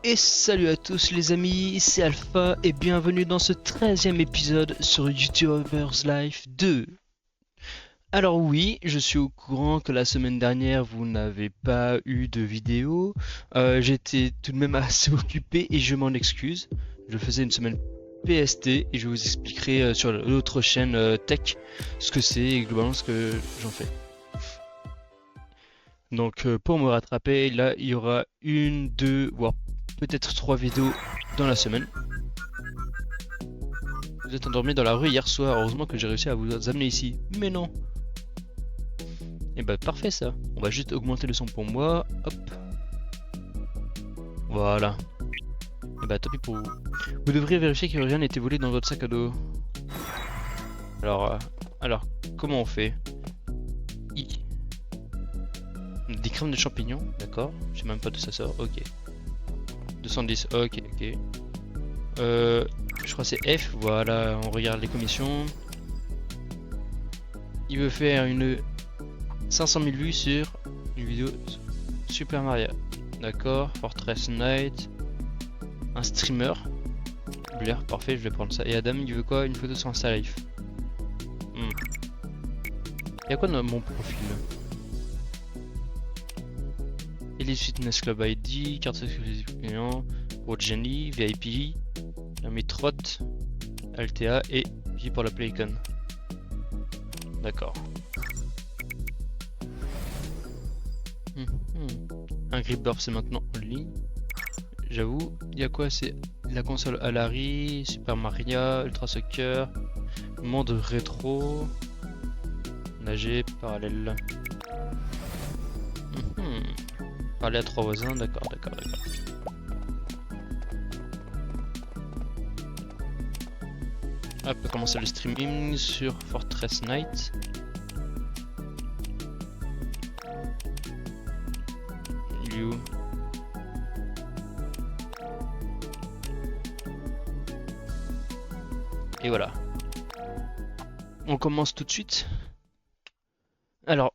Et salut à tous les amis, c'est Alpha et bienvenue dans ce 13e épisode sur YouTubers Life 2. Alors oui, je suis au courant que la semaine dernière vous n'avez pas eu de vidéo. J'étais tout de même assez occupé et je m'en excuse. Je faisais une semaine PST et je vous expliquerai sur l'autre chaîne Tech ce que c'est et globalement ce que j'en fais. Donc pour me rattraper, là il y aura une, deux, voire peut-être trois vidéos dans la semaine. Vous êtes endormi dans la rue hier soir, heureusement que j'ai réussi à vous amener ici. Mais non. Et bah parfait ça. On va juste augmenter le son pour moi. Hop. Voilà. Et bah tant pis pour vous. Vous devriez vérifier que rien n'a été volé dans votre sac à dos. Alors, comment on fait? Des crèmes de champignons, d'accord. Je sais même pas d'où ça sort, ok. 210, ok. Je crois que c'est F, voilà, on regarde les commissions. Il veut faire une 500 000 vues sur une vidéo Super Mario. D'accord, Fortress Knight. Un streamer. Blair, parfait, je vais prendre ça. Et Adam, il veut quoi? Une photo sur un salif. Y'a quoi dans mon profil? Elite Fitness Club ID, carte exclusive client, pour Jenny, VIP, la Metrot, Altea et J pour la Playcon. D'accord. Un grip burp c'est maintenant en ligne. J'avoue, il y a quoi? C'est la console Alari, Super Mario, Ultra Soccer, monde rétro, nager, parallèle. Parler à trois voisins, d'accord. Hop, on va commencer le streaming sur Fortress Knight. You. Et voilà. On commence tout de suite. Alors,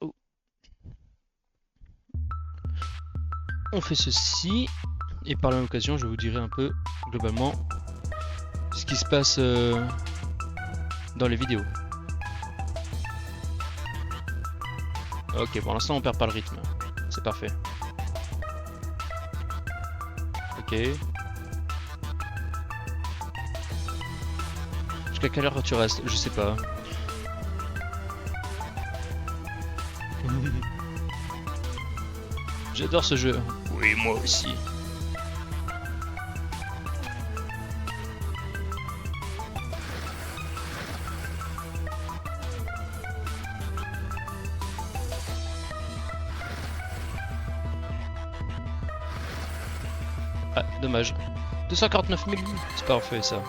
on fait ceci. Et par la même occasion, je vous dirai un peu globalement ce qui se passe dans les vidéos. Ok, pour l'instant on perd pas le rythme. C'est parfait. Ok. Jusqu'à quelle heure tu restes? Je sais pas. J'adore ce jeu. Oui, moi aussi. Ah, dommage. 249 000, c'est parfait ça.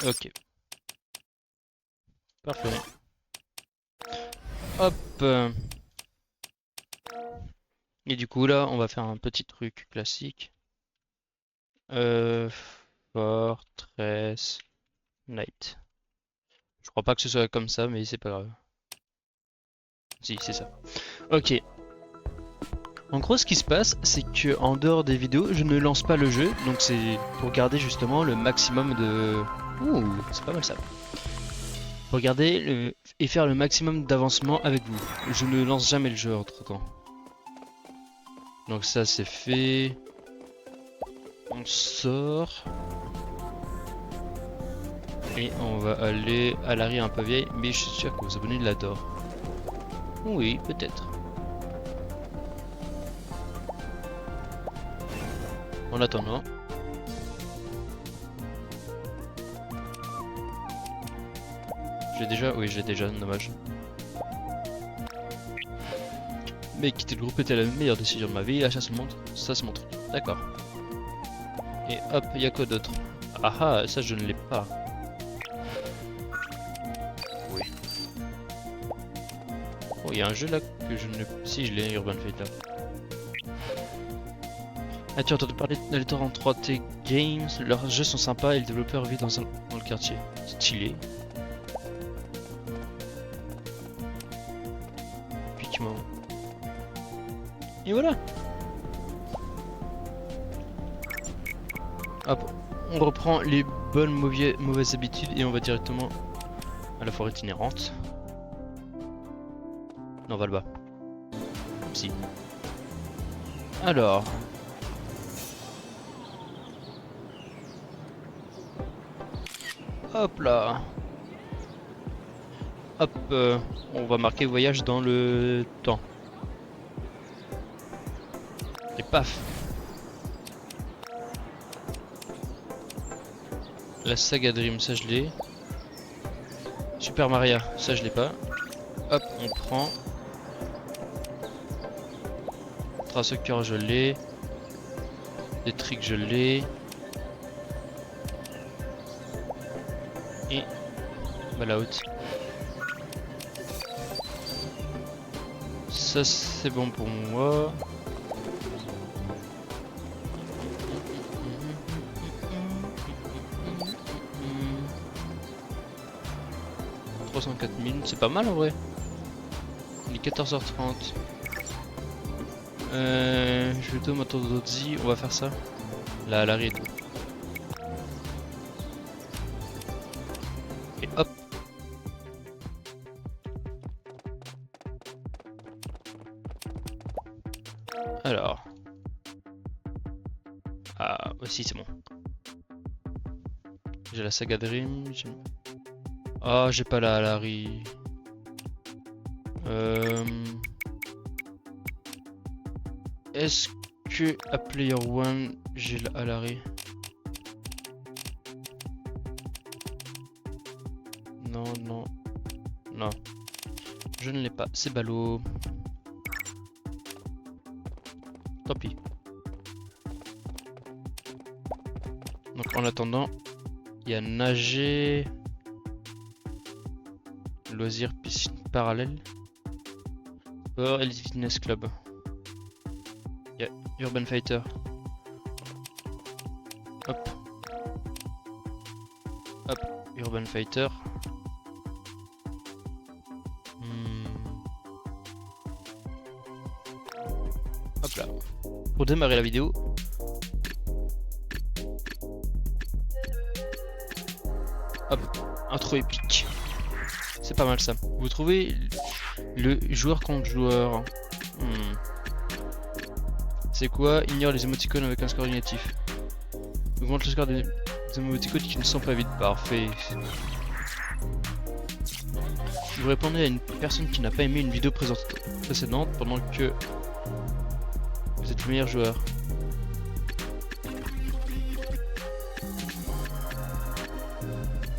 Ok. Parfait. Hop. Et du coup là, on va faire un petit truc classique. Fortress Knight. Je crois pas que ce soit comme ça, mais c'est pas grave. Si, c'est ça. Ok. En gros, ce qui se passe, c'est que en dehors des vidéos, je ne lance pas le jeu, donc c'est pour garder justement le maximum de. Ouh, c'est pas mal ça. Pour garder et faire le maximum d'avancement avec vous. Je ne lance jamais le jeu entre temps. Donc ça c'est fait. On sort. Et on va aller à l'arrière un peu vieille, mais je suis sûr que vos abonnés l'adorent. Oui, peut-être. En attendant. J'ai déjà... Oui, j'ai déjà, dommage. Mais quitter le groupe était la meilleure décision de ma vie, la chasse montre, ça se montre. D'accord. Et hop, il y a quoi d'autre? Ah ah, ça je ne l'ai pas. Oui. Oh, il y a un jeu là que je ne... Si, je l'ai, Urban Fighter. Ah, tu as entendu parler de Torrent 3T Games? Leurs jeux sont sympas et le développeur vit dans le quartier. Stylé. Piquement. Et voilà. Hop, on reprend les bonnes mauvaises habitudes et on va directement à la forêt itinérante. Non, on va le bas. Si. Alors. Hop là. Hop, on va marquer voyage dans le temps. Et paf. La saga Dream, ça je l'ai. Super Maria, ça je l'ai pas. Hop, on prend. Trace au cœur, je l'ai. Des tricks, je l'ai. Et Balaout. Ça c'est bon pour moi. « 304 000, c'est pas mal en vrai. Il est 14h30. Je vais tout moto d'Ozzy, on va faire ça. Là, à l'arrêt. Et hop. Alors. Ah, aussi c'est bon. J'ai la saga Dream. Ah, j'ai pas la Larry. Est-ce que à Player One j'ai la Larry? Non, non, non. Je ne l'ai pas. C'est ballot. Tant pis. Donc en attendant, il y a nager. Loisirs, piscine parallèle. Sport, Elite Fitness Club. Il y a Urban Fighter. Hop. Hop, Urban Fighter. Hop là. Pour démarrer la vidéo. Hop, intro épique. C'est pas mal ça. Vous trouvez le joueur contre joueur. C'est quoi? Ignore les émoticônes avec un score négatif. Augmente le score des émoticônes qui ne sont pas vides. Parfait. Vous répondez à une personne qui n'a pas aimé une vidéo précédente pendant que vous êtes le meilleur joueur.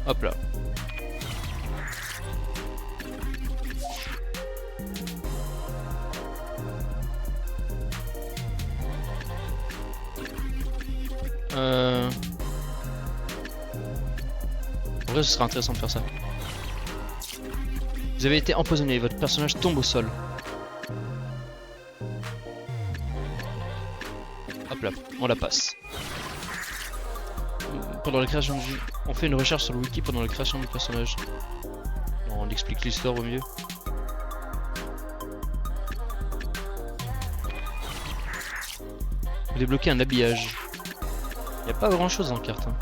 Hop là. En vrai, ce sera intéressant de faire ça. Vous avez été empoisonné, votre personnage tombe au sol. Hop là, on la passe. Pendant la création du... On fait une recherche sur le wiki pendant la création du personnage. On explique l'histoire au mieux. Vous débloquez un habillage. Il n'y a pas grand chose dans la carte. Hein.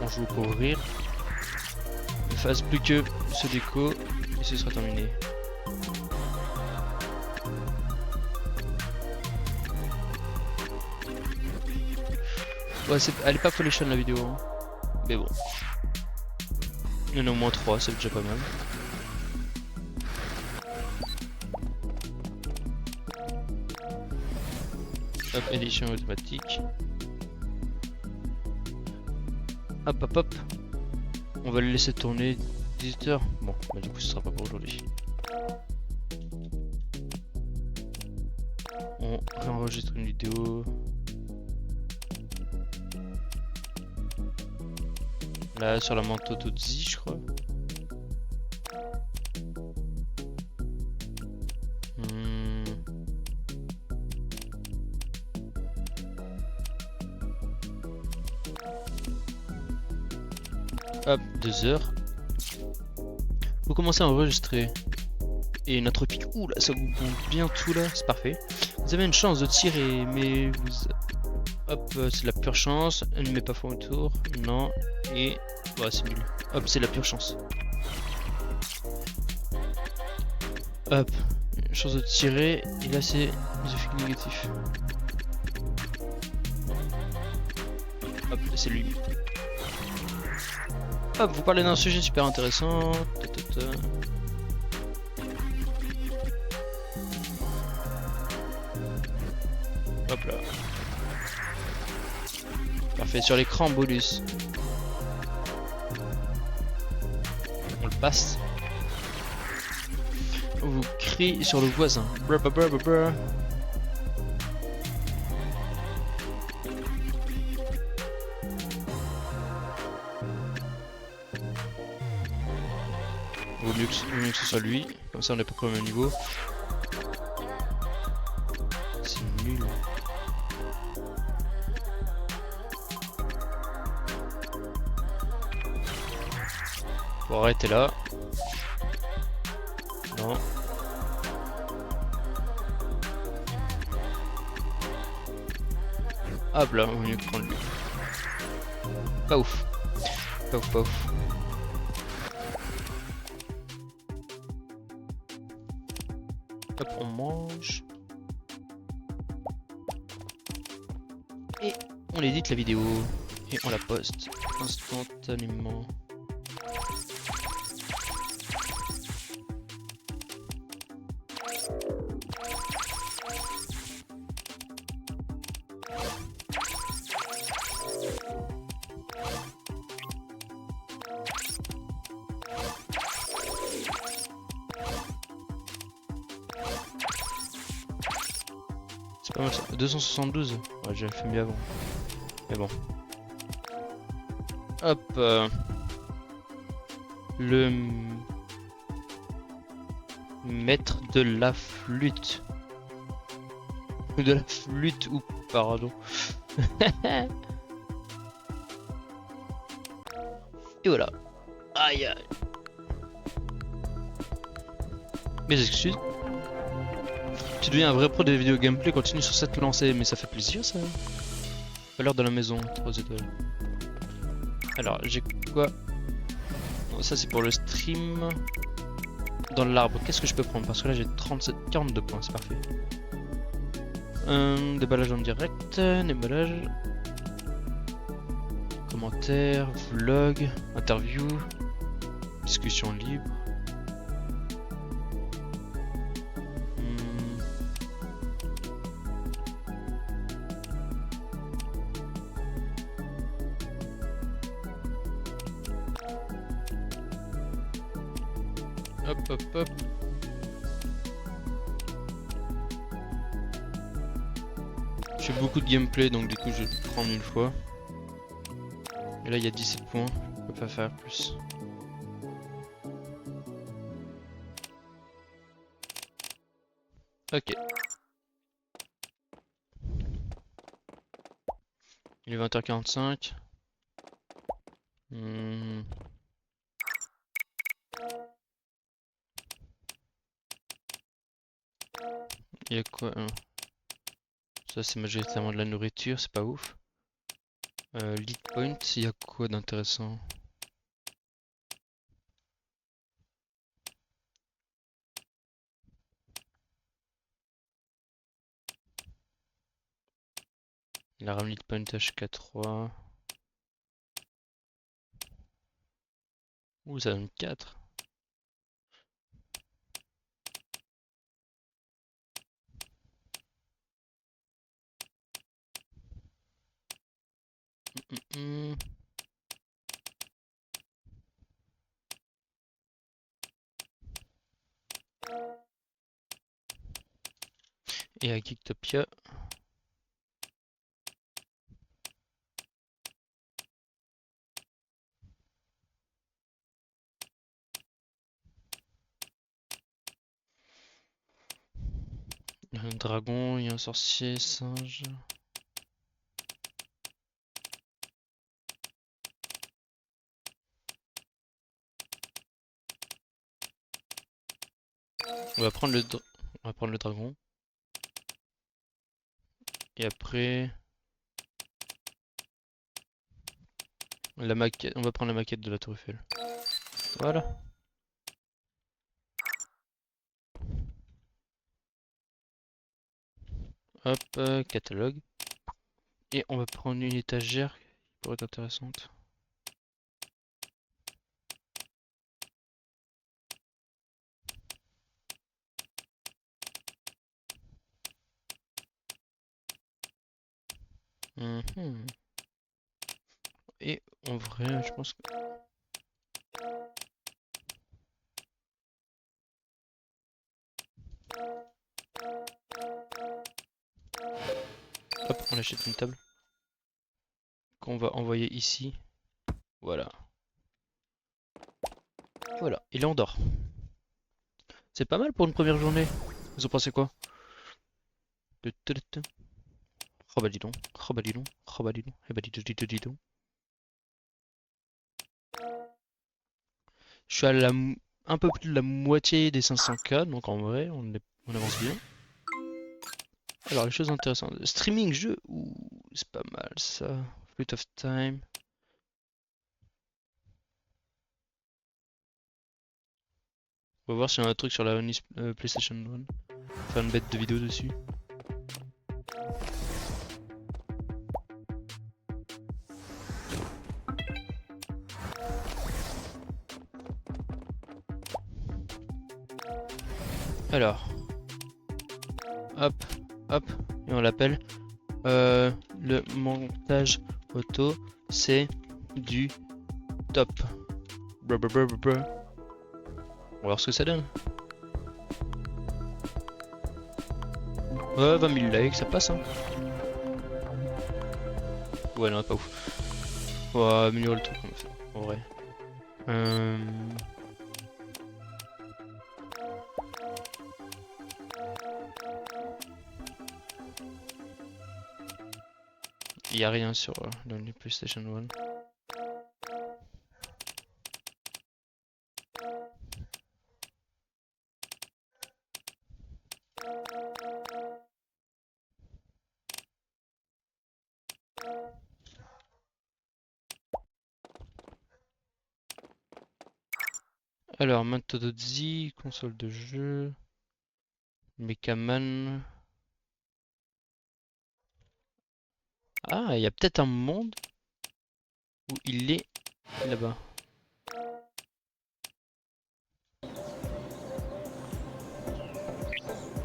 On joue pour ouvrir. Il ne fasse plus que ce déco et ce sera terminé. Ouais, elle est pas folichonne la vidéo. Hein. Mais bon. Il y en a au moins 3, c'est déjà pas mal. Hop, édition automatique. Hop hop hop. On va le laisser tourner 18 heures. Bon, bah du coup ce sera pas pour aujourd'hui. On réenregistre une vidéo. Là sur la manteau Totzi je crois. Hop, 2 heures. Vous commencez à enregistrer. Et notre pic, ouh là, ça vous monte bien tout là, c'est parfait. Vous avez une chance de tirer, mais vous... Hop, c'est la pure chance. Elle ne met pas fort autour, non. Et... Ouais, c'est nul. Hop, c'est la pure chance. Hop, une chance de tirer, et là c'est les effets négatifs. Hop, c'est lui. Hop, vous parlez d'un sujet super intéressant. Hop là. Parfait, sur l'écran bonus. On le passe. On vous crie sur le voisin. Brr, brr, brr, brr. Vaut mieux que ce soit lui, comme ça on n'est pas au même niveau. C'est nul. Faut arrêter là. Non. Hop là, vaut mieux que prendre lui. Pas ouf. Pas ouf, pas ouf. Hop, on mange. Et on édite la vidéo. Et on la poste instantanément. C'est pas mal ça. 272. Ouais, j'avais fait mieux avant. Mais bon. Hop. Le maître de la flûte. De la flûte ou pardon. Et voilà. Aïe aïe. Mes excuses. Tu deviens un vrai pro des vidéos gameplay, continue sur cette lancée, mais ça fait plaisir ça. Valeur de la maison, 3 étoiles. Alors, j'ai quoi? Non, ça c'est pour le stream. Dans l'arbre, qu'est-ce que je peux prendre? Parce que là j'ai 42 points, c'est parfait. Déballage en direct, déballage. Commentaires, vlog, interview, discussion libre. Hop hop hop. J'ai beaucoup de gameplay donc du coup je vais prendre une fois. Et là il y a 17 points, je peux pas faire plus. Ok. Il est 20h45. Il y a quoi? Ça c'est majoritairement de la nourriture, c'est pas ouf. Lead point, il y a quoi d'intéressant? La RAM lead point HK3. Ouh, ça donne 4. Et à Geektopia. Il y a un dragon, il y a un sorcier, singe. On va prendre le dragon. Et après la maquette, on va prendre la maquette de la Tour Eiffel. Voilà. Hop, catalogue. Et on va prendre une étagère qui pourrait être intéressante. Et en vrai, je pense que... Hop, on achète une table. Qu'on va envoyer ici. Voilà. Voilà, et là on dort. C'est pas mal pour une première journée. Vous en pensez quoi? Oh bah dis donc, oh bah dis donc, oh bah dis donc, eh bah dis donc. Je suis à un peu plus de la moitié des 500K, donc en vrai, on avance bien. Alors, les choses intéressantes. Streaming jeu, ouh, c'est pas mal ça. Fleet of Time. On va voir s'il y a un truc sur la PlayStation 1. Faire une bête de vidéo dessus. Alors, hop, hop, et on l'appelle. Le montage auto, c'est du top. On va voir ce que ça donne. Ouais, 20 000 likes, ça passe hein. Ouais, non, pas ouf. On va améliorer le truc comme ça, en vrai. Il n'y a rien sur le PlayStation 1. Alors, Mantodozzi, console de jeu, Mechaman. Ah, il y a peut-être un monde où il est là-bas.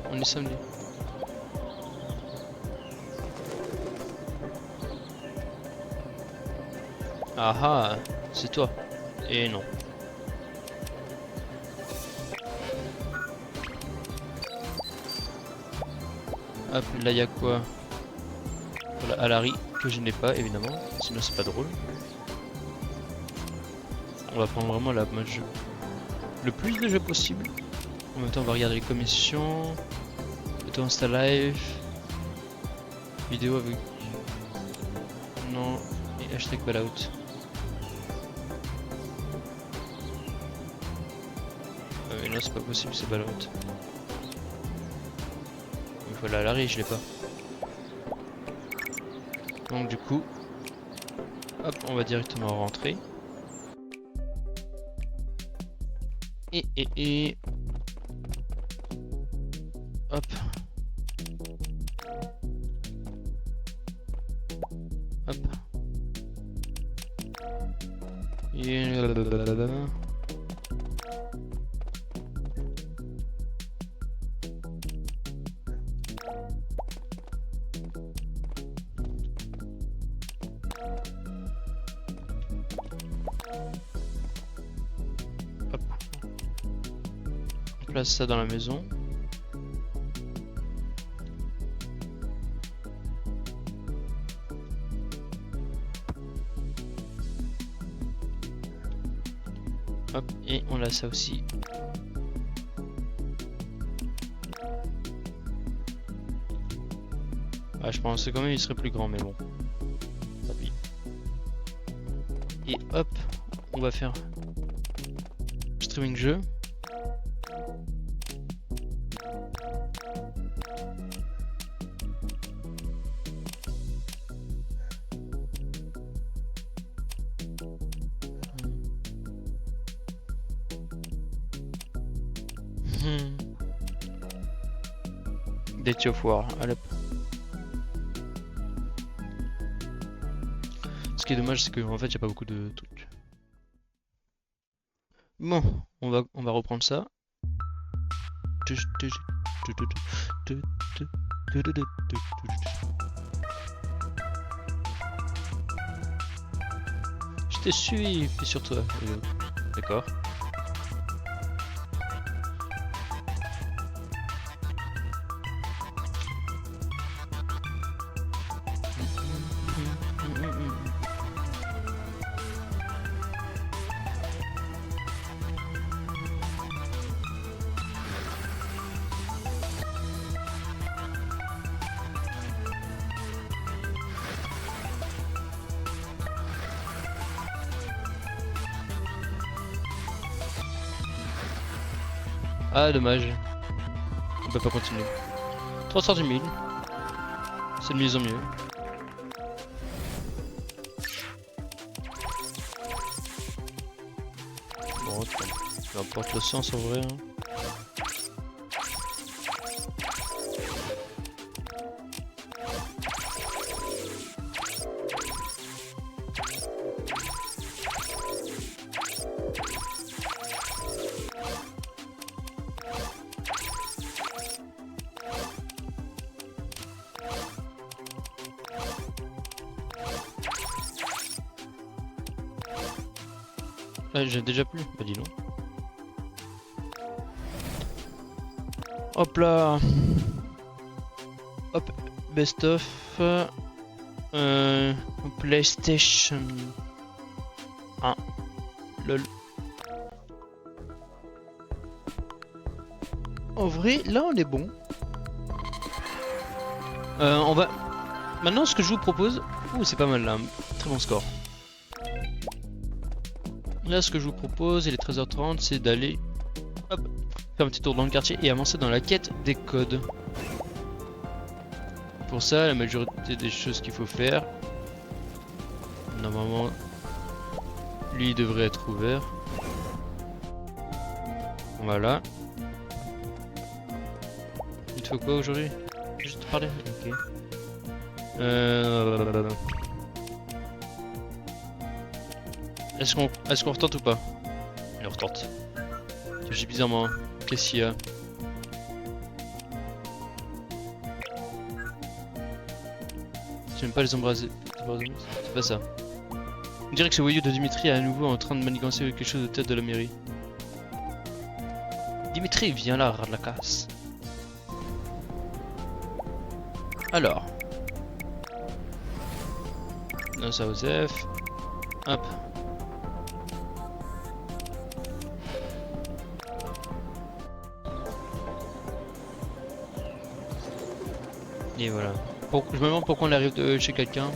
On est samedi. Ah ah, c'est toi. Et non. Hop, là il y a quoi? Voilà, Alari, que je n'ai pas évidemment, sinon c'est pas drôle. On va prendre vraiment la mode jeu. Le plus de jeux possible. En même temps, on va regarder les commissions. Auto Insta Live. Vidéo avec. Non. Et hashtag ballout. Mais non, c'est pas possible, c'est ballout. Mais voilà, Alari, je l'ai pas. Donc du coup, hop, on va directement rentrer. Et hop. Hop. Et place ça dans la maison. Hop, et on a ça aussi. Ah, je pense que quand même il serait plus grand, mais bon. Tant pis. Et hop, on va faire streaming jeu. Date of War, allez. Ce qui est dommage, c'est qu'en fait, il n'y a pas beaucoup de trucs. Bon, on va reprendre ça. Je t'ai suivi sur toi. D'accord. Ah, dommage. On peut pas continuer. 310 000. C'est de mieux en mieux. Bon, peu importe le sens en vrai. Hein. Ah, j'ai déjà plus. Bah dis donc. Hop là. Hop, best of PlayStation 1. Lol. En vrai, là on est bon. On va. Maintenant, ce que je vous propose. Ouh, c'est pas mal là. Très bon score. Là, ce que je vous propose, il est 13h30, c'est d'aller faire un petit tour dans le quartier et avancer dans la quête des codes. Pour ça, la majorité des choses qu'il faut faire, normalement, lui il devrait être ouvert. Voilà. Il te faut quoi aujourd'hui? Juste te parler? Ok. Est-ce qu'on retente ou pas? Allez, on retente. J'ai bizarrement. Qu'est-ce qu'il y a? J'aime pas les embrasés. C'est pas ça. On dirait que ce voyou de Dimitri est à nouveau en train de manigancer quelque chose de tête de la mairie. Dimitri, viens là, ras de la casse. Alors. Non, ça, Osef. Hop. Et voilà. Je me demande pourquoi on arrive de chez quelqu'un.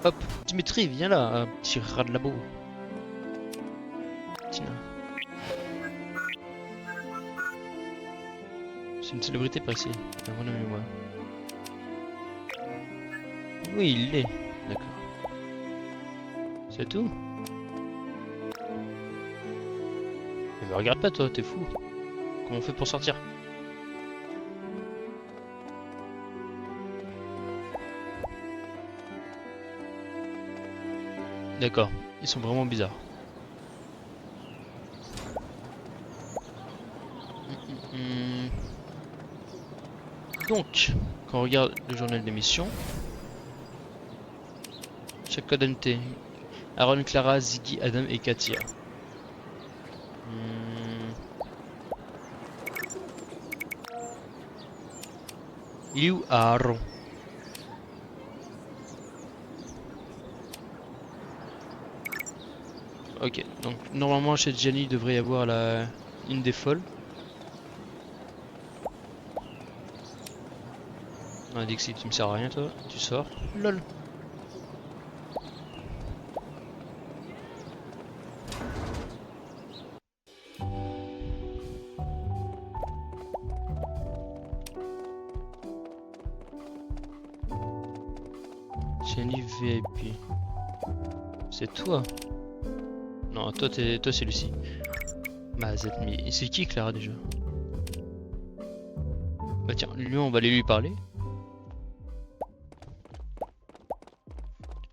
Hop, Dimitri, viens là, petit rat de labo. Tiens. C'est une célébrité par ici. À mon avis, moi. Oui, il l'est. D'accord. C'est tout? Mais me regarde pas toi, t'es fou. Comment on fait pour sortir? D'accord, ils sont vraiment bizarres. Donc, quand on regarde le journal d'émission, chaque code MT, Aaron, Clara, Ziggy, Adam et Katia. Il est où Aaron? Ok, donc normalement chez Jenny il devrait y avoir une des folles. Non, Dixie, tu me sers à rien toi, tu sors. LOL. Jenny VIP. C'est toi? Non, toi c'est Lucie. Mazette, mais c'est qui Clara déjà? Bah tiens, lui on va aller lui parler.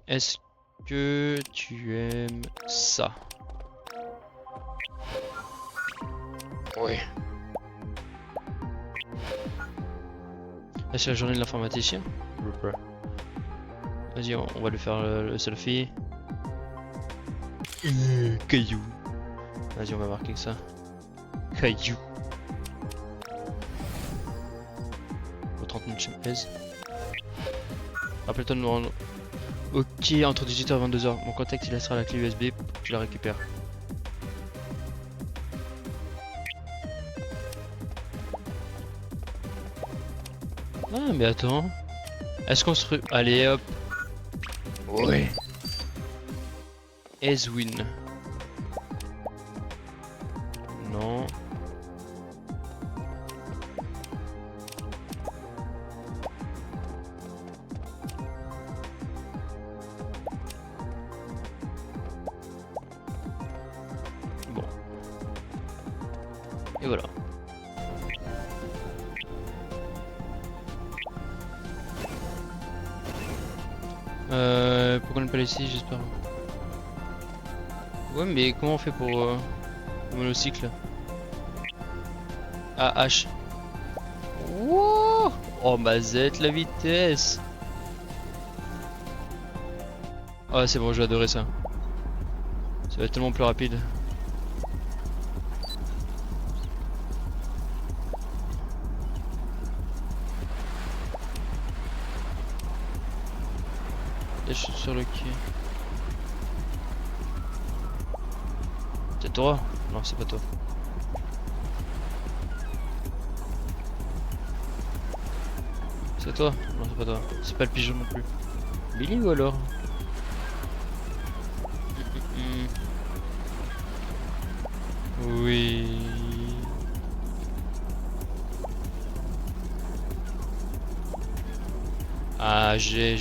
Est-ce que tu aimes ça? Oui. Là c'est la journée de l'informaticien. Vas-y, on va lui faire le selfie. Caillou. Vas-y, on va marquer que ça. Caillou. Au 30 minutes chez Aise. Rappelle-toi de nous rendre. Ok, entre 18h et 22h. Mon contact il laissera la clé USB pour que tu la récupères. Ah, mais attends. Est-ce qu'on se. Allez hop. Ouais. Ezwin. Non. Bon. Et voilà. Pourquoi on n'est pas ici, j'espère. Ouais, mais comment on fait pour le monocycle? Ah, H. Wouh! Oh, Mazette, la vitesse! Ah, c'est bon, je vais adorer ça. Ça va être tellement plus rapide. Là, je suis sur le quai. C'est toi? Non, c'est pas toi. C'est toi? Non, c'est pas toi. C'est pas le pigeon non plus. Billy ou alors? Oui. Ah, j'ai.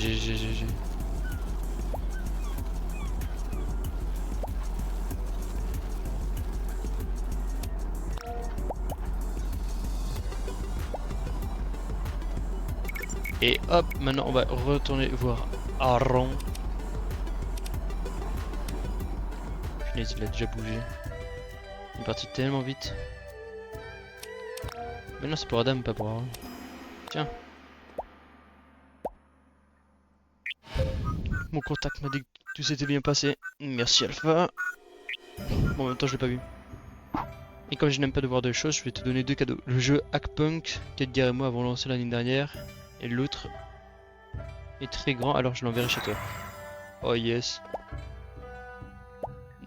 Et hop, maintenant on va retourner voir Aaron. Punaise, il a déjà bougé. Il est parti tellement vite. Mais non, c'est pour Adam, pas pour Aaron. Tiens. Mon contact m'a dit que tout s'était bien passé. Merci Alpha. Bon, en même temps, je l'ai pas vu. Et comme je n'aime pas devoir de choses, je vais te donner deux cadeaux. Le jeu Hackpunk qu'Edgar et moi avons lancé l'année dernière. Et l'autre est très grand, alors je l'enverrai chez toi. Oh yes.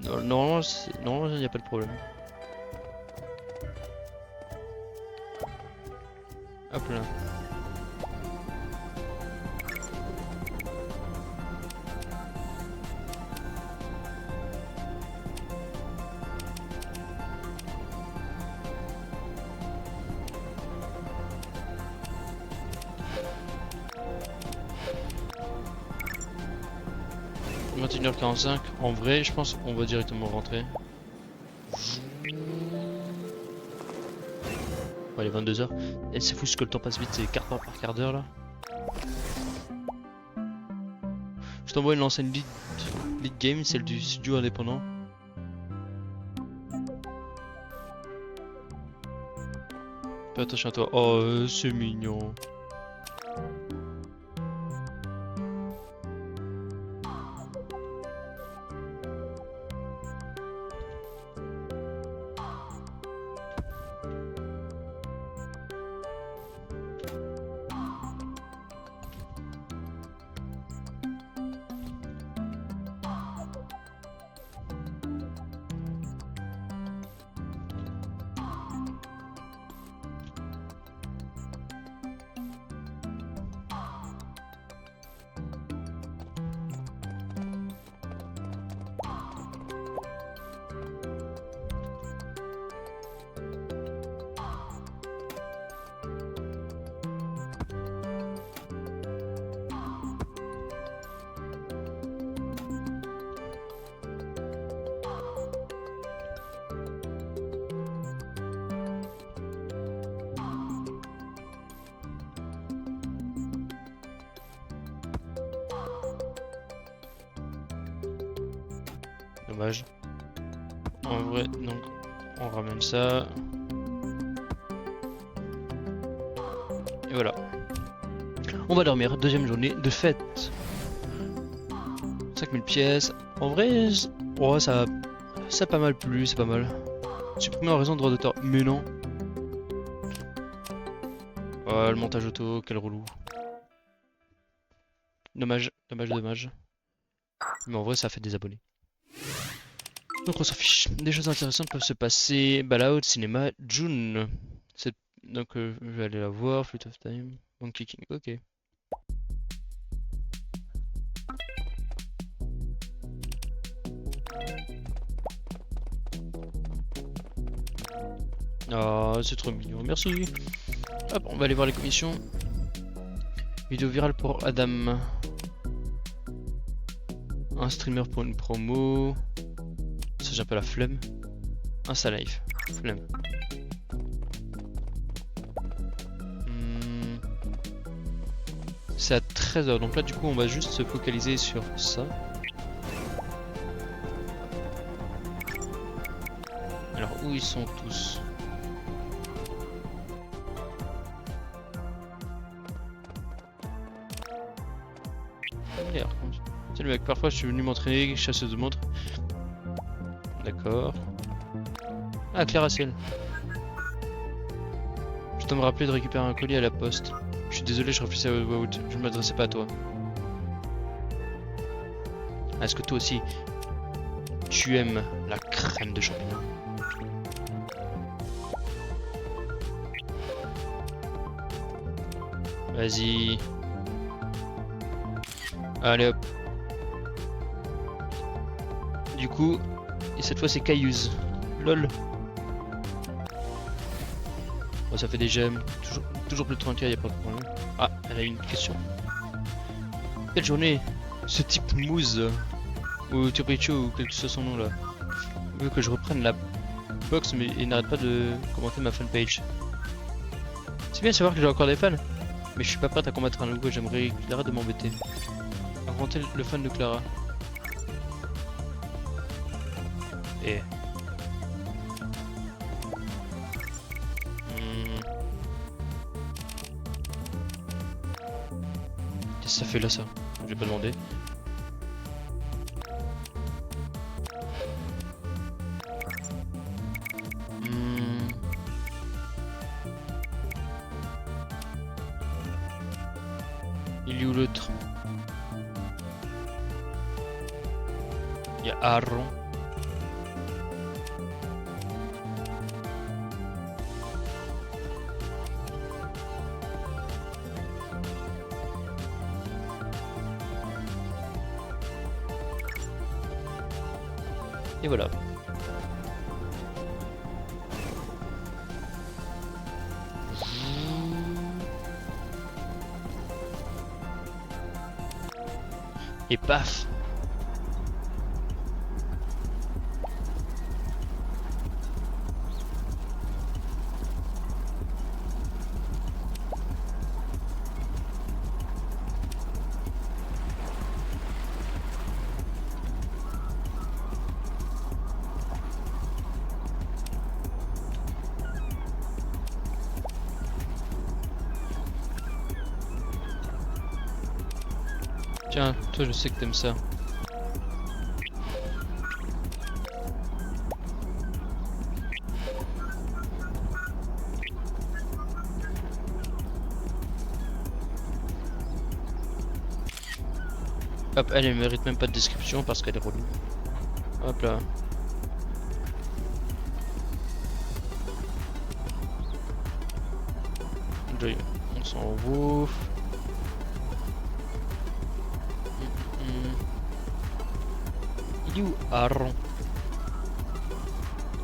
Normalement, il n'y a pas de problème. Hop là. « 21h45, en vrai, je pense qu'on va directement rentrer. Bon, il est 22h. Et c'est fou ce que le temps passe vite, c'est quart d'heure par quart d'heure là. Je t'envoie une ancienne League Game, celle du studio indépendant. Fais attention à toi. Oh, c'est mignon. dommage. En vrai, donc on ramène ça. Et voilà. On va dormir, deuxième journée de fête. 5000 pièces. En vrai, oh, ça a pas mal plu, c'est pas mal. Supprimer en raison de droit d'auteur. Mais non. Oh, le montage auto, quel relou. Dommage, dommage, dommage. Mais en vrai, ça fait des abonnés. Donc on s'en fiche. Des choses intéressantes peuvent se passer. Bah là-haut, cinéma, June. Donc je vais aller la voir, Fleet of Time. Monkey King, ok. Ah, c'est trop mignon, merci. Hop, on va aller voir les commissions. Vidéo virale pour Adam. Un streamer pour une promo. Ça j'ai un peu la flemme. Insta live. Flemme. C'est à 13h, donc là du coup on va juste se focaliser sur ça. Alors où ils sont tous? C'est le mec, parfois je suis venu m'entraîner, chasseuse de montres. D'accord. Ah, Clara Ciel. Je dois me rappeler de récupérer un colis à la poste. Je suis désolé, je réfléchissais à voix haute. Je ne m'adressais pas à toi. Ah, est-ce que toi aussi, tu aimes la crème de champignons? Vas-y. Allez hop. Du coup, et cette fois c'est Cailleuse. LOL. Bon, ça fait des gemmes. Toujours plus de 30k, y'a pas de problème. Ah, elle a une question. Quelle journée ce type Mousse ou Turicho ou quel que soit son nom là veut que je reprenne la box mais il n'arrête pas de commenter ma fanpage. C'est bien de savoir que j'ai encore des fans, mais je suis pas prête à combattre un nouveau et j'aimerais qu'il arrête de m'embêter. Inventer le fan de Clara. Et... Qu'est-ce que ça fait là ça? Je vais pas demander. Il est où l'autre? Il y a Aaron. Et voilà. Et paf. Tiens, toi je sais que t'aimes ça. Hop, elle mérite même pas de description parce qu'elle est relou. Hop là. Joy, on s'en vaut. Il est où Aaron?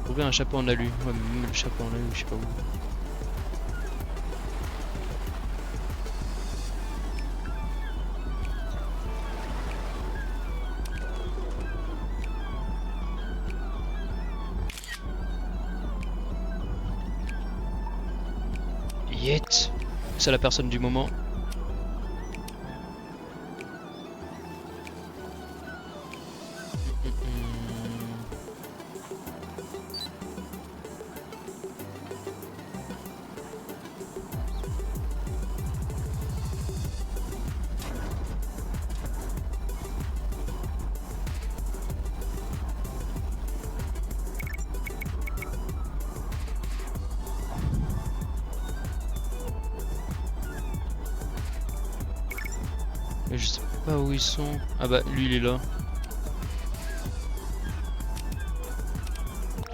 Trouver un chapeau en alu. Ouais, mais même le chapeau en alu, je sais pas où. Yet. C'est la personne du moment. Mais je sais pas où ils sont. Ah bah lui il est là.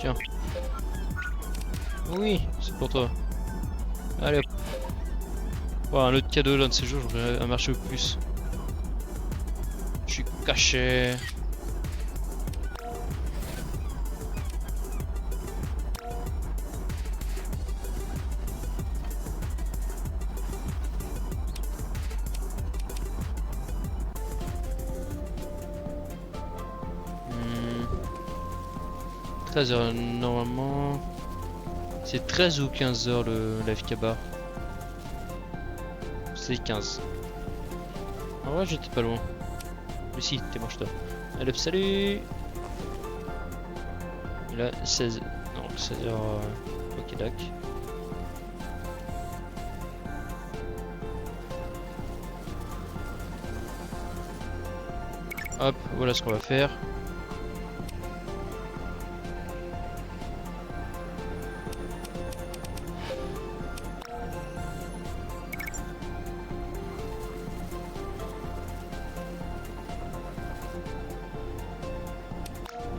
Tiens. Oui, c'est pour toi. Allez hop. Oh, un autre cadeau l'un de ces jours, j'aurai un marché au plus. Je suis caché. Hmm. 13h normalement. C'est 13 ou 15h la FK bar. C'est 15. En vrai j'étais pas loin. Mais si, t'es mange-toi. Allez hop, salut. Et là 16. Non 16h. Ok dac. Hop, voilà ce qu'on va faire.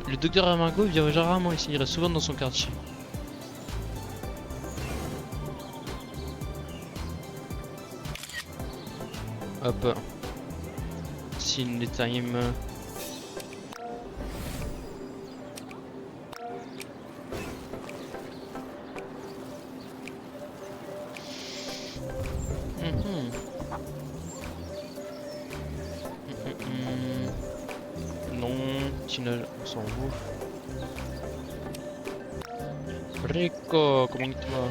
Le docteur Armingo vient rarement ici, il reste souvent dans son quartier. Hop. Sin les time. Non, Tina, on s'en fout. Rico, comment tu vas?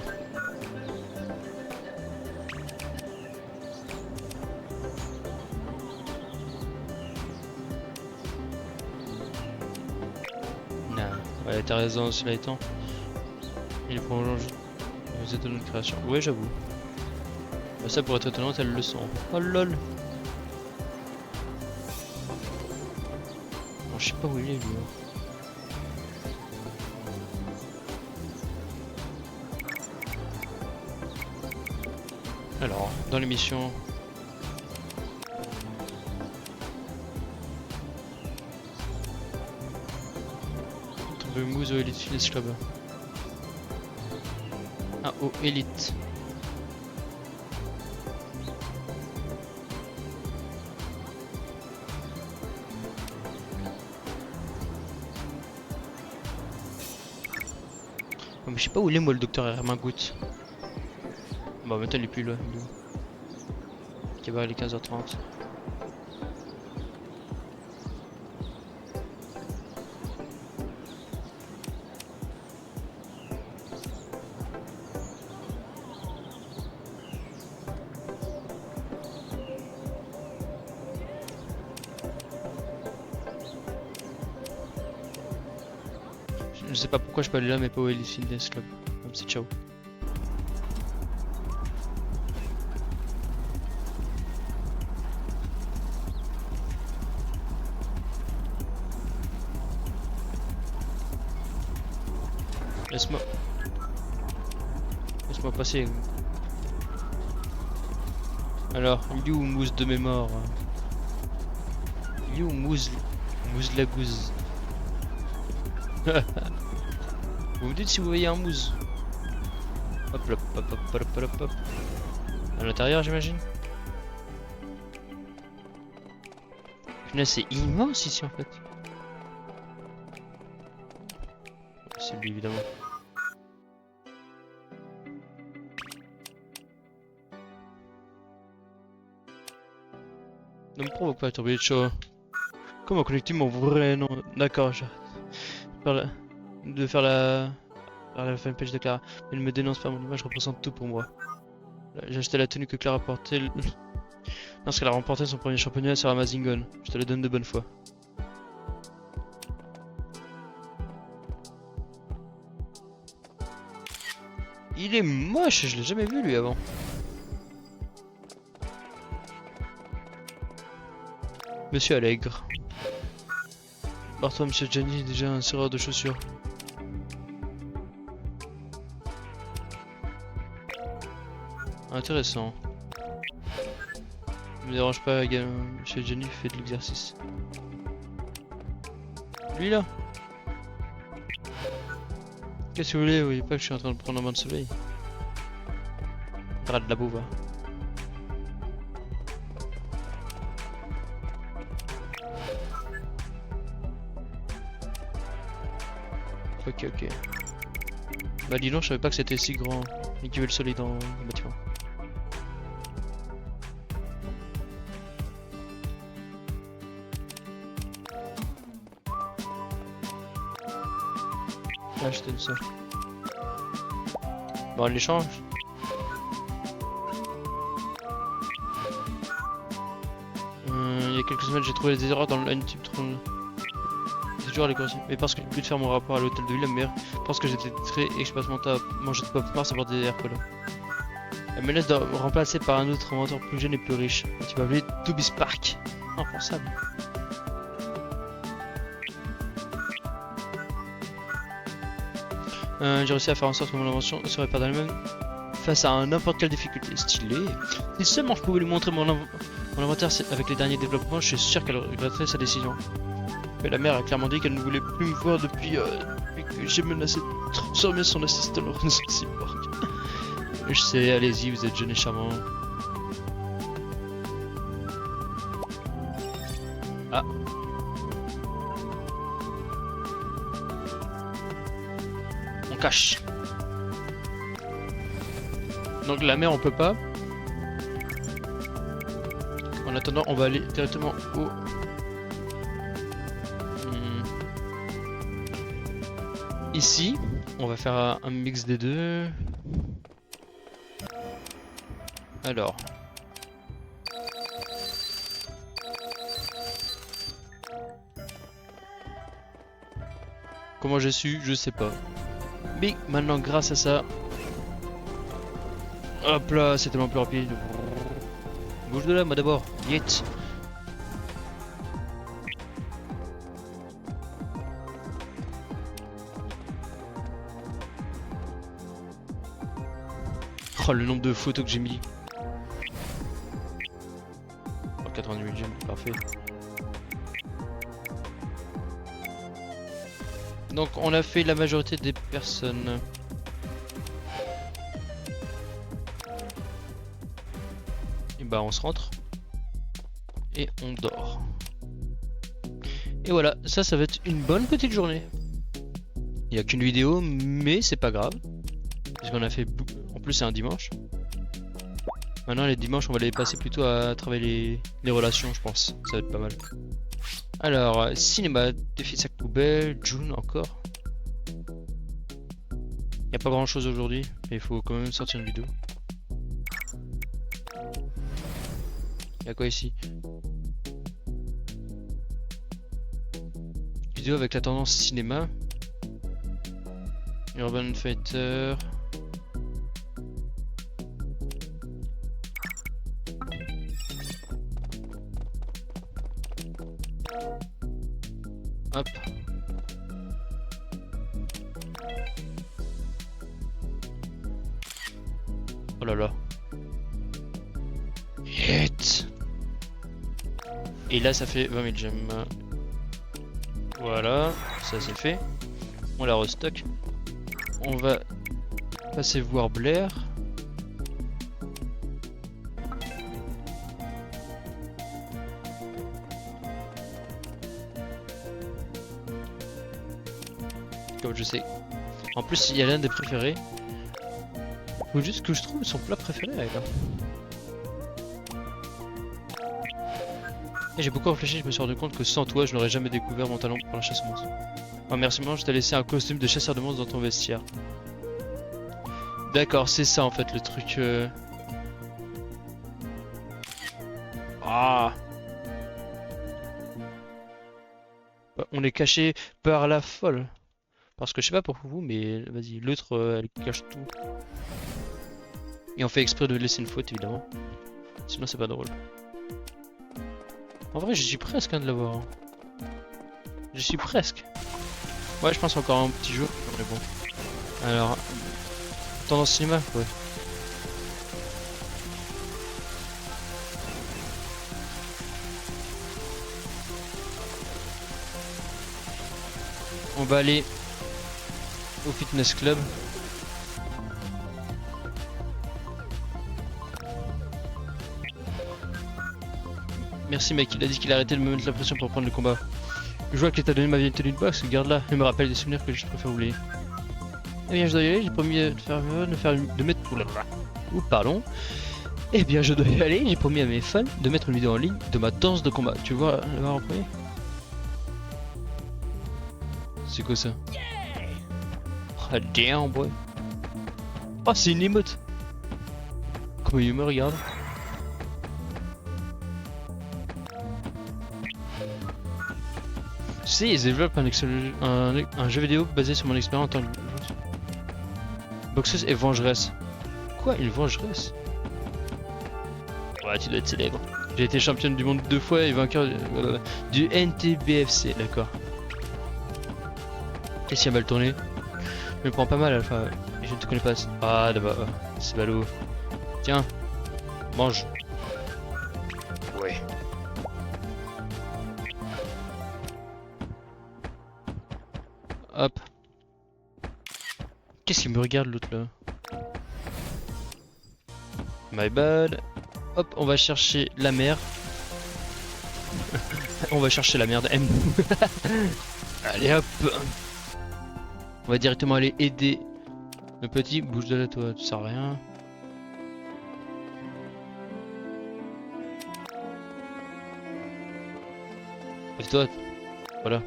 Nah, ouais, t'as raison, cela étant. Il est probablement juste aux états de notre création. Ouais, j'avoue. Bah, ça pourrait être étonnant, elle le sent. Oh lol. Bon, je sais pas où il est lui. Alors, dans l'émission. Trouver Moose au Elite Fitness Club. Ah, au Elite. Oh, mais je sais pas où il est moi le docteur Hermangout. Bon maintenant il est plus là. Ok bah il est 15h30. Je sais pas pourquoi je peux aller là mais pas au Elite Fitness Club. Comme c'est ciao. Laisse-moi. Laisse-moi passer. Alors, il est où Mousse de mémoire? Il est où Mousse la gousse? Vous me dites si vous voyez un mousse. Hop là, hop hop hop hop hop hop. À l'intérieur j'imagine. Là c'est immense ici en fait. C'est lui évidemment. Ne me provoque pas, tomber de chaud. Comment connecter mon vrai nom? D'accord, j'arrête. De faire la fanpage de Clara. Elle me dénonce pas, mon image représente tout pour moi. J'ai acheté la tenue que Clara portait lorsqu'elle a remporté son premier championnat sur Amazingon. Je te la donne de bonne foi. Il est moche, je l'ai jamais vu lui avant. Monsieur Allègre. Barre-toi, monsieur Gianni, déjà un serreur de chaussures. Intéressant. Me dérange pas, chez Jenny fait de l'exercice. Lui là. Qu'est-ce que vous voulez? Vous voyez pas que je suis en train de prendre un bain de soleil? Arrête de la boue, va. Ok, ok. Bah dis donc, je savais pas que c'était si grand et qu'il y avait le soleil dans le bâtiment. Ah, je t'aime ça. Bon, on l'échange. Il y a quelques semaines, j'ai trouvé des erreurs dans le line type 30. C'est toujours les corrections. Mais parce que j'ai pu de faire mon rapport à l'hôtel de ville, la mère pense que j'étais très expérimental à manger de pop mars et boire des air cola. Elle me laisse de remplacer par un autre inventeur plus jeune et plus riche. Tu vas appeler Toby Spark. Impensable. J'ai réussi à faire en sorte que mon invention ne serait pas dans le même face à n'importe quelle difficulté. Stylé. Si seulement je pouvais lui montrer mon inventaire avec les derniers développements, je suis sûr qu'elle regretterait sa décision. Mais la mère a clairement dit qu'elle ne voulait plus me voir depuis que j'ai menacé de transformer son assistant en cyborg. Je sais, allez-y, vous êtes jeune et charmant. Ah. On cache. Donc la mer on peut pas. En attendant on va aller directement au... Ici, on va faire un mix des deux. Alors. Comment j'ai su, je sais pas. Mais maintenant grâce à ça... Hop là, c'est tellement plus rapide. Bouge de là, moi d'abord. Yet. Oh, le nombre de photos que j'ai mis. Oh, 90 000 gemmes, parfait. Donc on a fait la majorité des personnes. Et bah on se rentre. Et on dort. Et voilà, ça va être une bonne petite journée. Il n'y a qu'une vidéo, mais c'est pas grave. Parce qu'on a fait... En plus c'est un dimanche. Maintenant les dimanches on va les passer plutôt à travailler les relations je pense. Ça va être pas mal. Alors, cinéma, défi de sac poubelle, June encore. Y a pas grand chose aujourd'hui, mais il faut quand même sortir une vidéo. Y'a quoi ici? Vidéo avec la tendance cinéma. Urban Fighter. Hop. Oh là là. Hit. Et là ça fait 20 000 gemmes. Voilà, ça c'est fait. On la restock. On va passer voir Blair. Comme je sais. En plus, il y a l'un des préférés. Faut juste que je trouve son plat préféré avec là. Et j'ai beaucoup réfléchi, je me suis rendu compte que sans toi, je n'aurais jamais découvert mon talent pour la chasse aux monstres. En remerciement, je t'ai laissé un costume de chasseur de monstres dans ton vestiaire. D'accord, c'est ça en fait le truc. Ah. On est caché par la folle. Parce que je sais pas pour vous, mais vas-y, l'autre elle cache tout. Et on fait exprès de laisser une faute évidemment. Sinon c'est pas drôle. En vrai, je suis presque de l'avoir. Hein. Je suis presque. Ouais, je pense encore un petit jour. Mais bon. Alors, tendance cinéma, ouais. On va aller au fitness club. Merci mec, il a dit qu'il a arrêté de me mettre la pression pour prendre le combat. Je vois que t'as donné ma vieille tenue de boxe, garde-la, et me rappelle des souvenirs que je préfère oublier. Eh bien je dois y aller, j'ai promis de mettre... Ouh, pardon. Eh bien je dois y aller, j'ai promis à mes fans de mettre une vidéo en ligne de ma danse de combat. Tu vois, le voir en premier? C'est quoi ça? Oh damn boy. Oh c'est une émote. Comment il me regarde? Tu sais, ils développent un jeu vidéo basé sur mon expérience en tant que boxeuse et vengeresse. Quoi, une vengeresse? Ouais, tu dois être célèbre. J'ai été championne du monde 2 fois et vainqueur du NTBFC, d'accord. Qu'est-ce qui a mal tourné? Je me prends pas mal, Alpha. Je ne te connais pas. Ah, d'abord, c'est ballot. Tiens, mange. Ouais. Hop. Qu'est-ce qu'il me regarde l'autre là? My bad. Hop, on va chercher la mer. On va chercher la merde. M. Allez hop. On va directement aller aider le petit. Bouge de là toi, tu sers à rien. Lève-toi. Voilà.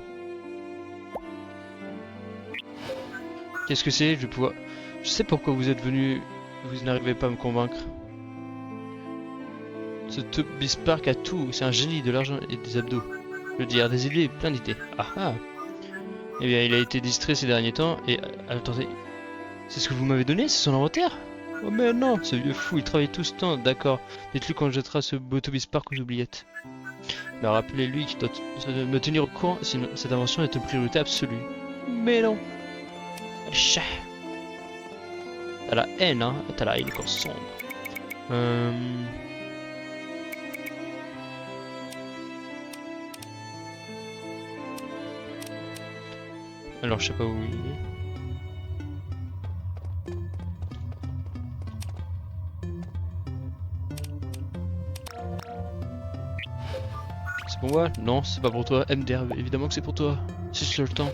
Qu'est-ce que c'est? Je vais pouvoir... Je sais pourquoi vous êtes venu. Vous n'arrivez pas à me convaincre. Ce Toby Spark a tout. C'est un génie, de l'argent et des abdos. Je veux dire, des idées et plein d'idées. Ah ah. Eh bien, il a été distrait ces derniers temps et... attendez. C'est ce que vous m'avez donné? C'est son inventaire? Oh mais non, ce vieux fou, il travaille tout ce temps. D'accord. Dites-lui quand je jettera ce beau Toby Spark aux oubliettes. Mais rappelez-lui qu'il doit me tenir au courant, sinon cette invention est une priorité absolue. Mais non. Chat. T'as la haine, hein. T'as la haine encore sombre. Alors je sais pas où il est. C'est pour moi? Non, c'est pas pour toi. MDR, évidemment que c'est pour toi. Si je le temps.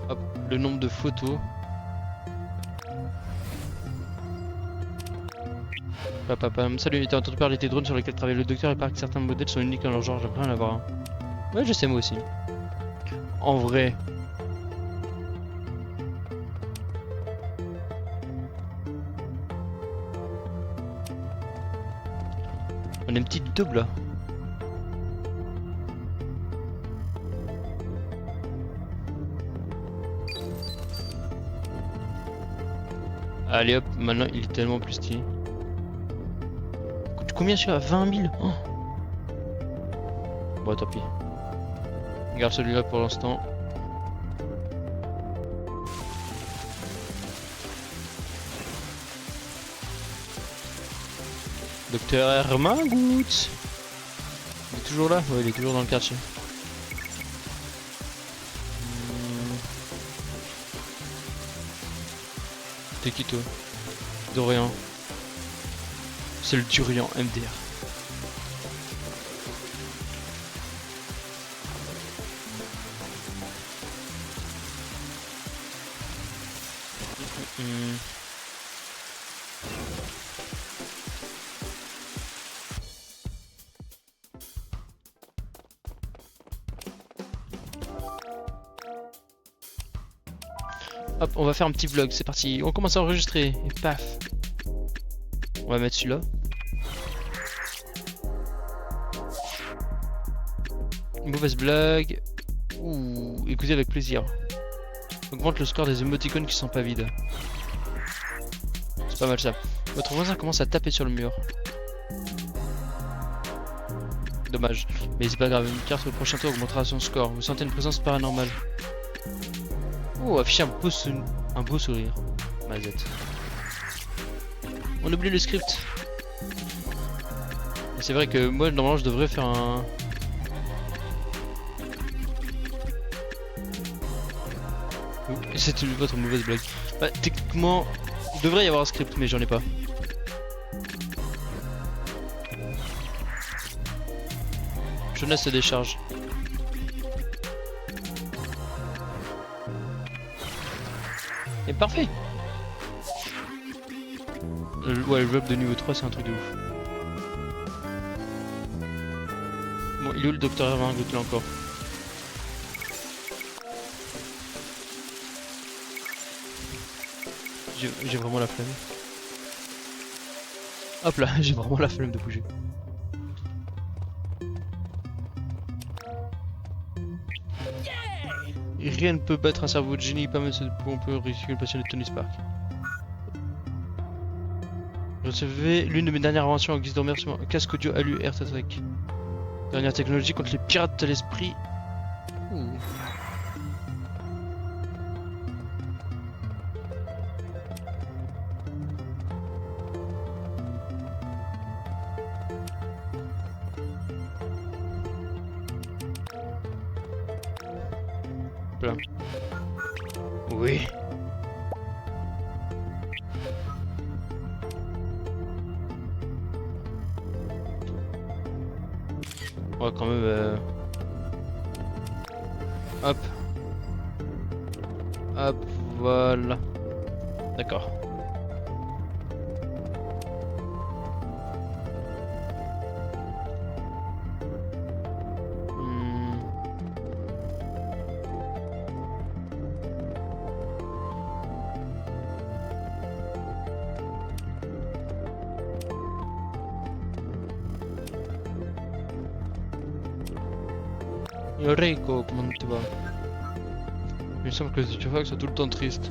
Hop, le nombre de photos. Papapam. Salut, t'as entendu parler des drones sur lesquels travaille le docteur? Il paraît que certains modèles sont uniques dans leur genre, j'aimerais en avoir un. Ouais, je sais moi aussi. En vrai. On a une petite double là. Allez hop, maintenant il est tellement plus stylé. Coûte combien celui-là? 20 000 oh. Bon tant pis. Garde celui-là pour l'instant. Docteur Hermangout. Il est toujours là? Ouais, il est toujours dans le quartier. T'es qui toi? Dorian. C'est le Durian MDR. Hop, on va faire un petit vlog, c'est parti. On commence à enregistrer. Et paf. On va mettre celui-là. Mauvaise blague. Ouh, écoutez avec plaisir. Augmente le score des émoticônes qui sont pas vides. C'est pas mal ça. Votre voisin commence à taper sur le mur. Dommage. Mais c'est pas grave, une carte au prochain tour augmentera son score. Vous sentez une présence paranormale. Oh, afficher un beau sourire. Mazette. On oublie le script. C'est vrai que moi, normalement, je devrais faire C'est votre mauvaise blague. Bah, techniquement, il devrait y avoir un script, mais j'en ai pas. Jonas se décharge. Et parfait. Ouais, le drop de niveau 3, c'est un truc de ouf. Bon, il est où le docteur Irvin? Goûte-le encore. J'ai vraiment la flemme. Hop là, j'ai vraiment la flemme de bouger. Rien ne peut battre un cerveau de génie, pas même ce on peut risquer le patient de Tony Stark. Je recevais l'une de mes dernières inventions en guise de remerciement. Un casque audio ALU Air Trek. Dernière technologie contre les pirates de l'esprit. Ouh. Là. Oui. On va quand même hop. Hop, voilà. D'accord. Rico, comment tu vas? Il me semble que les Tufax sont tout le temps tristes.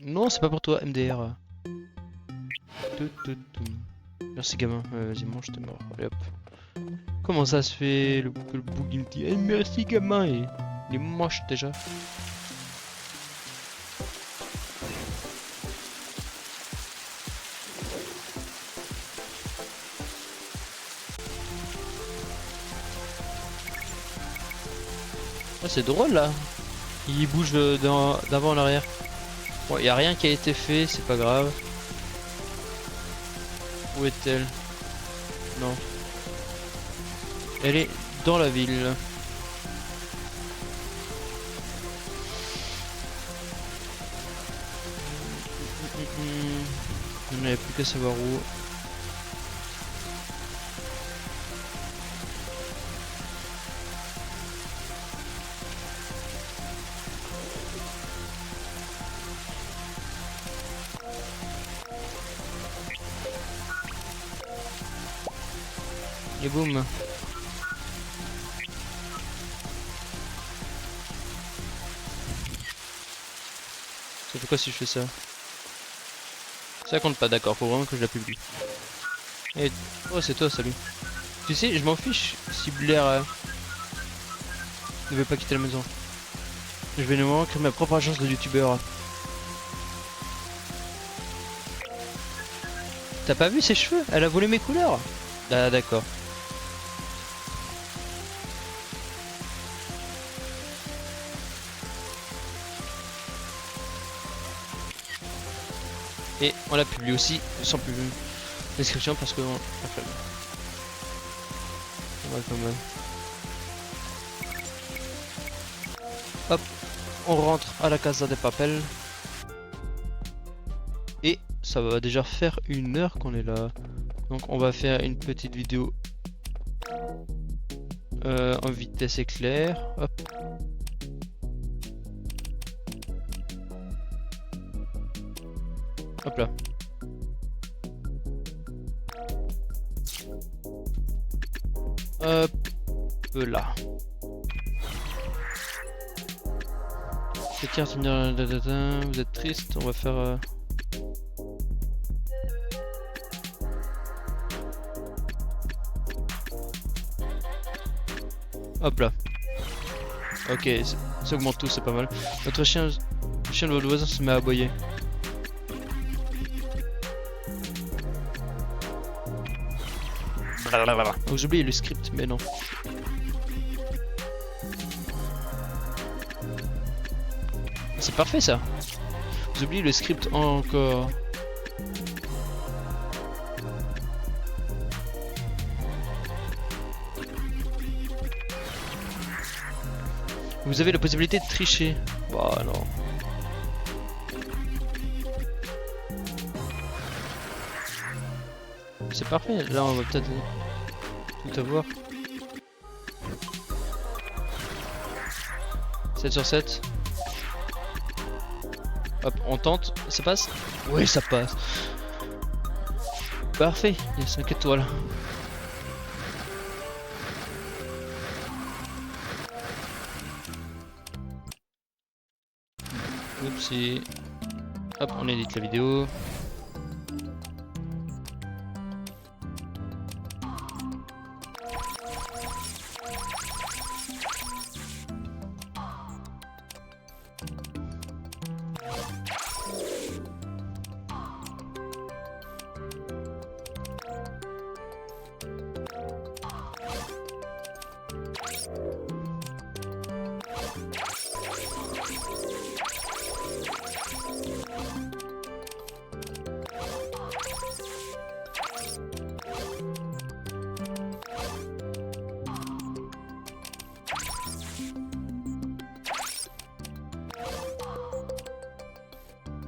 Non, c'est pas pour toi, MDR. Merci gamin, vas-y mange, t'es mort. Allez hop. Comment ça se fait que le bug il me dit hey, merci gamin et il est moche déjà. Ah, c'est drôle là. Il bouge d'avant en arrière. Bon, y a rien qui a été fait, c'est pas grave. Où est-elle? Non. Elle est dans la ville. On n'avait plus qu'à savoir où. Et boum. Ça fait quoi si je fais ça? Ça compte pas, d'accord, faut vraiment que je la publie. Et... oh c'est toi, salut. Tu sais, je m'en fiche si Blair ne veut pas quitter la maison. Je vais normalement créer ma propre agence de youtubeur. T'as pas vu ses cheveux? Elle a volé mes couleurs. Ah d'accord. Et on la publie aussi sans plus description parce que on a fait. On va quand même. Hop, on rentre à la Casa de Papel. Et ça va déjà faire 1 heure qu'on est là. Donc on va faire une petite vidéo en vitesse éclair. Hop. Hop là. Hop là. Tiens, vous êtes triste, on va faire... Hop là. Ok, ça augmente tout, c'est pas mal. Notre chien, le chien de votre voisin se met à aboyer. Donc j'ai oublié le script, mais non. C'est parfait ça. Vous oubliez le script encore. Vous avez la possibilité de tricher. Bah non. C'est parfait, là on va peut-être tout avoir. 7 sur 7. Hop, on tente, ça passe? Oui, ça passe. Parfait, il y a 5 étoiles. Oupsie. Hop, on édite la vidéo.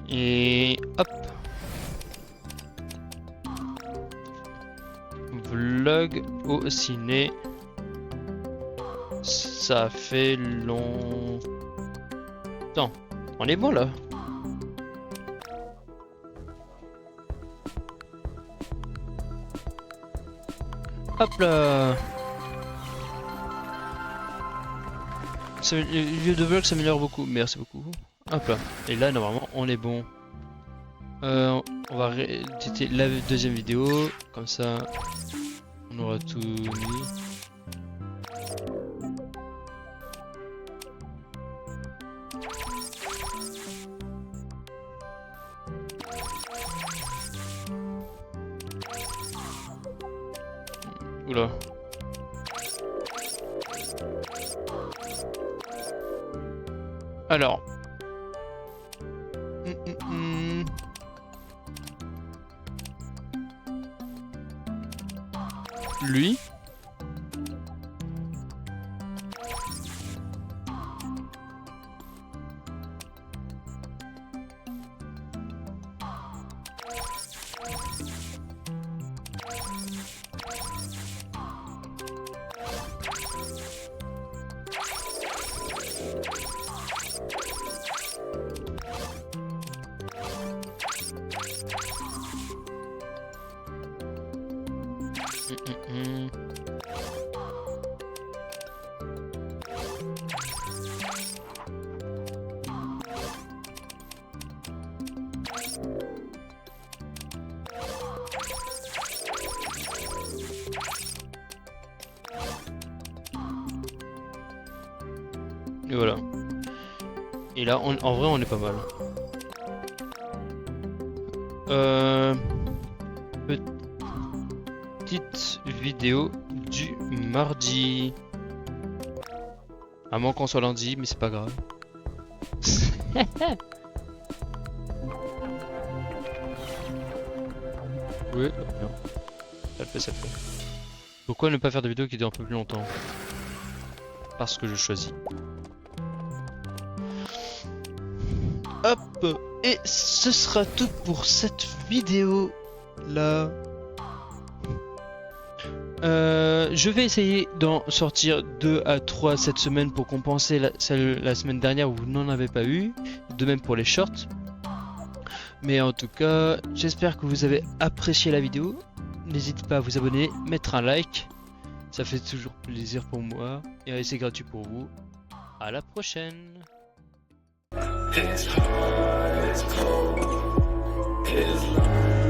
Et hop. Vlog au ciné. Ça fait long. Attends, on est bon là. Hop là. Le lieu de vlog s'améliore beaucoup. Merci beaucoup. Hop là. Et là normalement on est bon. On va rééditer la deuxième vidéo. Comme ça on aura tout mis. Oula. Alors. Lui. Et voilà. Et là, en vrai, on est pas mal. Petite vidéo du mardi. À moins qu'on soit lundi, mais c'est pas grave. Oui, bien. Ça le fait, ça le fait. Pourquoi ne pas faire de vidéos qui durent un peu plus longtemps? Parce que je choisis. Hop, et ce sera tout pour cette vidéo là. Je vais essayer d'en sortir 2 à 3 cette semaine pour compenser la semaine dernière où vous n'en avez pas eu. De même pour les shorts. Mais en tout cas, j'espère que vous avez apprécié la vidéo. N'hésitez pas à vous abonner, mettre un like. Ça fait toujours plaisir pour moi. Et c'est gratuit pour vous. À la prochaine. It's hard, it's cold, it's long.